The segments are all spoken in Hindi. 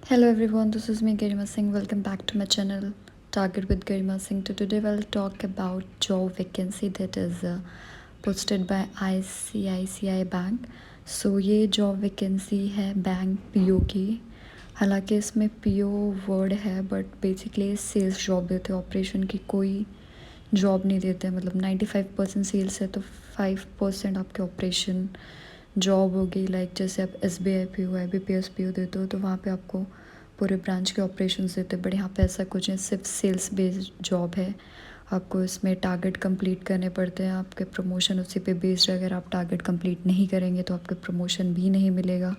Hello everyone, this is me Garima Singh. Welcome back to my channel Target with Garima Singh. Today I'll talk about job vacancy that is posted by ICICI Bank. So ये job vacancy है बैंक पीओ की. हालांकि इसमें पीओ वर्ड है बट बेसिकली सेल्स जॉब देते हैं. ऑपरेशन की कोई जॉब नहीं देते हैं. मतलब 95% सेल्स है तो 5% आपके ऑपरेशन जॉब होगी. लाइक जैसे आप SBI P O IBPS P O देते हो तो वहाँ पे आपको पूरे ब्रांच के ऑपरेशंस देते हैं. बट यहाँ पे ऐसा कुछ है, सिर्फ सेल्स बेस्ड जॉब है. आपको इसमें टारगेट कंप्लीट करने पड़ते हैं. आपके प्रमोशन उसी पे बेस्ड है. अगर आप टारगेट कंप्लीट नहीं करेंगे तो आपके प्रमोशन भी नहीं मिलेगा.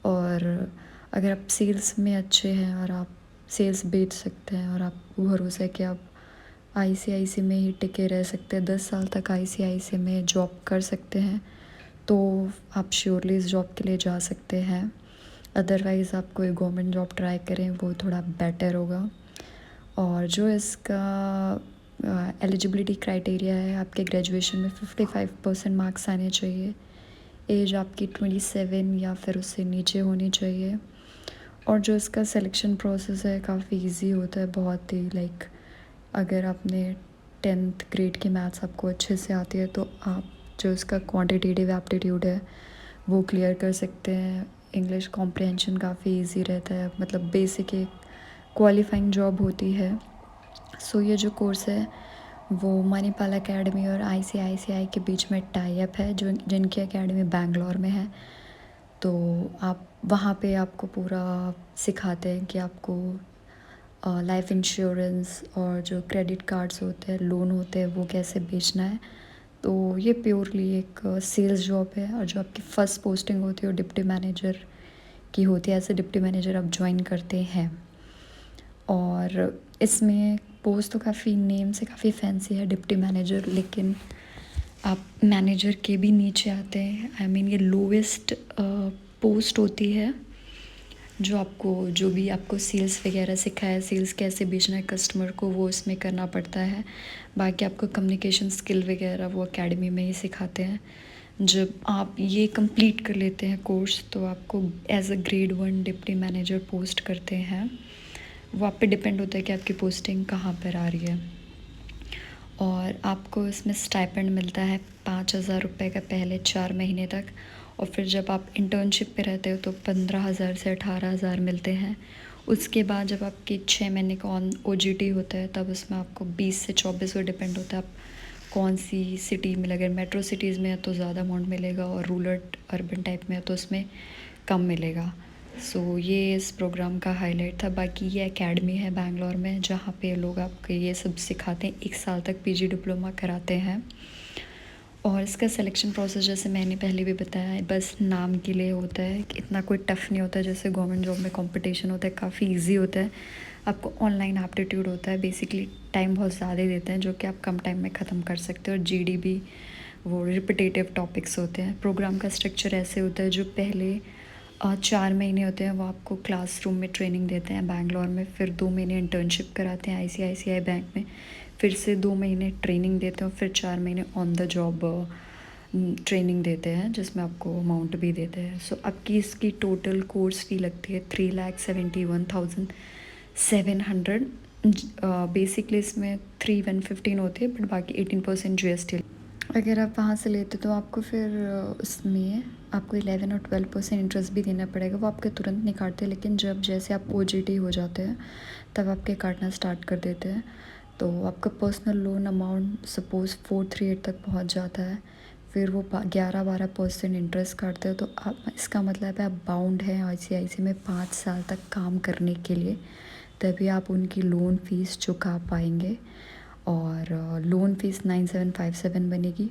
और अगर आप सेल्स में अच्छे हैं और आप सेल्स बेच सकते हैं और आपको भरोसा है कि आप ICICI में ही टिके रह सकते हैं, 10 साल तक ICICI में जॉब कर सकते हैं, तो आप श्योरली इस जॉब के लिए जा सकते हैं. अदरवाइज़ आप कोई गवर्नमेंट जॉब ट्राई करें, वो थोड़ा बेटर होगा. और जो इसका एलिजिबिलिटी क्राइटेरिया है, आपके ग्रेजुएशन में 55% मार्क्स आने चाहिए. एज आपकी 27 या फिर उससे नीचे होनी चाहिए. और जो इसका सिलेक्शन प्रोसेस है काफ़ी इजी होता है, बहुत ही. लाइक अगर आपने 10th ग्रेड की मैथ्स आपको अच्छे से आती है तो आप जो इसका क्वांटिटेटिव एप्टीट्यूड है वो क्लियर कर सकते हैं. इंग्लिश कॉम्प्रहेंशन काफ़ी इजी रहता है. मतलब बेसिक एक क्वालिफाइंग जॉब होती है. सो ये जो कोर्स है वो मणिपाल एकेडमी और ICICI के बीच में टाई अप है, जो जिनकी एकेडमी बैंगलोर में है. तो आप वहाँ पे आपको पूरा सिखाते हैं कि आपको लाइफ इंश्योरेंस और जो क्रेडिट कार्ड्स होते हैं, लोन होते हैं, वो कैसे बेचना है. तो ये प्योरली एक सेल्स जॉब है. और जो आपकी फ़र्स्ट पोस्टिंग होती है वो डिप्टी मैनेजर की होती है. एज ए डिप्टी मैनेजर आप ज्वाइन करते हैं. और इसमें पोस्ट तो काफ़ी नेम से काफ़ी फैंसी है, डिप्टी मैनेजर, लेकिन आप मैनेजर के भी नीचे आते हैं. आई मीन ये लोवेस्ट पोस्ट होती है. जो भी आपको सेल्स वगैरह सिखाया, सेल्स कैसे बेचना है कस्टमर को, वो इसमें करना पड़ता है. बाकी आपको कम्युनिकेशन स्किल वगैरह वो एकेडमी में ही सिखाते हैं. जब आप ये कंप्लीट कर लेते हैं कोर्स तो आपको as a grade 1 deputy manager post करते हैं. वो आप पे डिपेंड होता है कि आपकी पोस्टिंग कहाँ पर आ रही है. और आपको इसमें स्टाइपेंड मिलता है 5,000 रुपये का पहले 4 महीने तक. और फिर जब आप इंटर्नशिप पे रहते हो तो 15,000 से 18,000 मिलते हैं. उसके बाद जब आपकी 6 महीने का OJT होता है तब उसमें आपको 20 से 24, वो डिपेंड होता है आप कौन सी सिटी में. अगर मेट्रो सिटीज़ में है तो ज़्यादा अमाउंट मिलेगा और रूरल अर्बन टाइप में है तो उसमें कम मिलेगा. सो ये इस प्रोग्राम का हाईलाइट था. बाकी ये एकेडमी है बैंगलोर में जहाँ पे लोग आपको ये सब सिखाते हैं. 1 साल तक PG डिप्लोमा कराते हैं. और इसका सिलेक्शन प्रोसेस जैसे मैंने पहले भी बताया है, बस नाम के लिए होता है. इतना कोई टफ़ नहीं होता है जैसे गवर्नमेंट जॉब में कंपटीशन होता है. काफ़ी इजी होता है. आपको ऑनलाइन एप्टीट्यूड होता है. बेसिकली टाइम बहुत ज़्यादा देते हैं जो कि आप कम टाइम में ख़त्म कर सकते हो. और GD भी वो रिपीटेटिव टॉपिक्स होते हैं. प्रोग्राम का स्ट्रक्चर ऐसे होता है, जो पहले 4 महीने होते हैं वो आपको क्लासरूम में ट्रेनिंग देते हैं बैंगलोर में. फिर 2 महीने इंटर्नशिप कराते हैं ICICI बैंक में. फिर से 2 महीने ट्रेनिंग देते हैं और फिर 4 महीने ऑन द जॉब ट्रेनिंग देते हैं जिसमें आपको अमाउंट भी देते हैं. सो आपकी इसकी टोटल कोर्स फी लगती है 3,71,700. बेसिकली इसमें 3,115 होती है बट बाकी 18% GST. अगर आप वहाँ से लेते तो आपको फिर उसमें आपको 11 और 12% इंटरेस्ट भी देना पड़ेगा. वो आपके तुरंत नहीं काटते, लेकिन जब जैसे आप OJT हो जाते हैं तब आपके काटना स्टार्ट कर देते हैं. तो आपका पर्सनल लोन अमाउंट सपोज़ 438 तक पहुँच जाता है. फिर वो 11-12% इंटरेस्ट काटते हैं. तो आप, इसका मतलब है आप बाउंड हैं ICICI में 5 साल तक काम करने के लिए, तभी आप उनकी लोन फ़ीस चुका पाएंगे. और लोन फ़ीस 9757 बनेगी.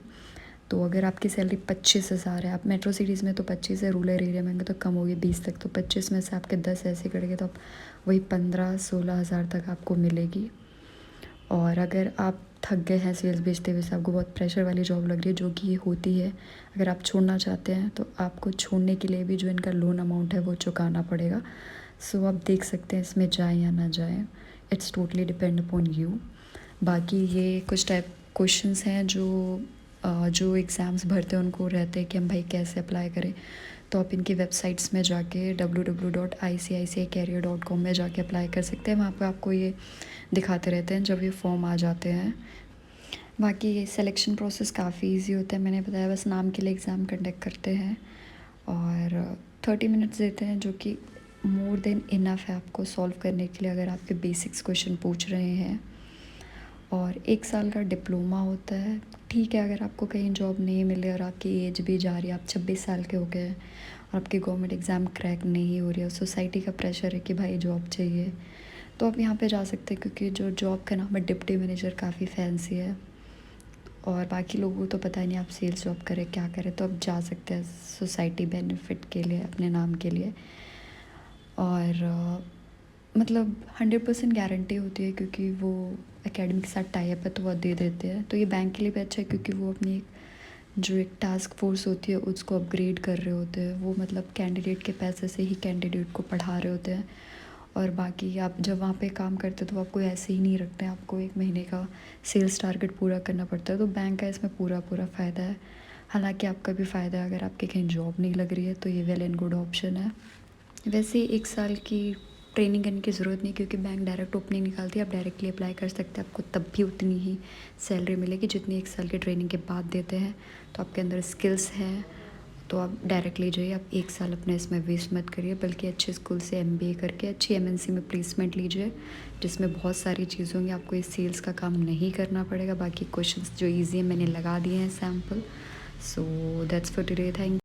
तो अगर आपकी सैलरी 25,000 है, आप मेट्रो सिटीज़ में तो 25 है, रूरल एरिया में तो कम होगी 20 तक. तो 25 में से आपके 10 ऐसे कटेंगे तो आप वही 15-16 हज़ार तक आपको मिलेगी. और अगर आप थक गए हैं सेल्स बेचते हुए से, आपको बहुत प्रेशर वाली जॉब लग रही है, जो कि ये होती है, अगर आप छोड़ना चाहते हैं तो आपको छोड़ने के लिए भी जो इनका लोन अमाउंट है वो चुकाना पड़ेगा. सो आप देख सकते हैं इसमें जाएँ या ना जाएँ. It's totally depend upon you. बाकी ये कुछ टाइप क्वेश्चंस हैं जो एग्ज़ाम्स भरते हैं उनको रहते हैं कि हम भाई कैसे अप्लाई करें. तो आप इनकी वेबसाइट्स में जाके www.icicacareer.com में जाके अप्लाई कर सकते हैं। वहाँ पे आपको ये दिखाते रहते हैं जब ये फॉर्म आ जाते हैं। बाकी ये सिलेक्शन प्रोसेस काफ़ी इजी होता है, मैंने बताया, बस नाम के लिए एग्ज़ाम कंडक्ट करते हैं और 30 मिनट्स देते हैं, जो कि मोर देन इनफ है आपको सॉल्व करने के लिए अगर आपके बेसिक्स क्वेश्चन पूछ रहे हैं। और 1 साल का डिप्लोमा होता है। ठीक है, अगर आपको कहीं जॉब नहीं मिले और आपकी एज भी जा रही है, आप 26 साल के हो गए हैं और आपकी गवर्नमेंट एग्ज़ाम क्रैक नहीं हो रही है, सोसाइटी का प्रेशर है कि भाई जॉब चाहिए, तो आप यहाँ पे जा सकते हैं, क्योंकि जो जॉब का नाम है डिप्टी मैनेजर काफ़ी फैंसी है और बाकी लोगों को तो पता ही नहीं आप सेल्स जॉब करें क्या करें, तो आप जा सकते हैं सोसाइटी बेनिफिट के लिए, अपने नाम के लिए। और मतलब 100% गारंटी होती है, क्योंकि वो एकेडमी के साथ टाई अप है तो वो दे देते हैं। तो ये बैंक के लिए भी अच्छा है, क्योंकि वो अपनी जो एक टास्क फोर्स होती है उसको अपग्रेड कर रहे होते हैं, वो मतलब कैंडिडेट के पैसे से ही कैंडिडेट को पढ़ा रहे होते हैं। और बाकी आप जब वहाँ पे काम करते हो तो आपको ऐसे ही नहीं रखते हैं, आपको 1 महीने का सेल्स टारगेट पूरा करना पड़ता है। तो बैंक का इसमें पूरा फ़ायदा है। हालांकि आपका भी फ़ायदा है, अगर आपके कहीं जॉब नहीं लग रही है तो ये वेल एंड गुड ऑप्शन है। वैसे 1 साल की ट्रेनिंग करने की ज़रूरत नहीं, क्योंकि बैंक डायरेक्ट ओपनिंग निकालती है, आप डायरेक्टली अप्लाई कर सकते हैं, आपको तब भी उतनी ही सैलरी मिलेगी जितनी 1 साल की ट्रेनिंग के बाद देते हैं। तो आपके अंदर स्किल्स हैं तो आप डायरेक्टली जाइए, आप 1 साल अपने इसमें वेस्ट मत करिए, बल्कि अच्छे स्कूल से MBA करके अच्छी MNC में प्लेसमेंट लीजिए, जिसमें बहुत सारी चीज़ होंगी, आपको इस सेल्स का काम नहीं करना पड़ेगा। बाकी क्वेश्चंस जो ईजी है मैंने लगा दिए हैं sample. So that's for today, thank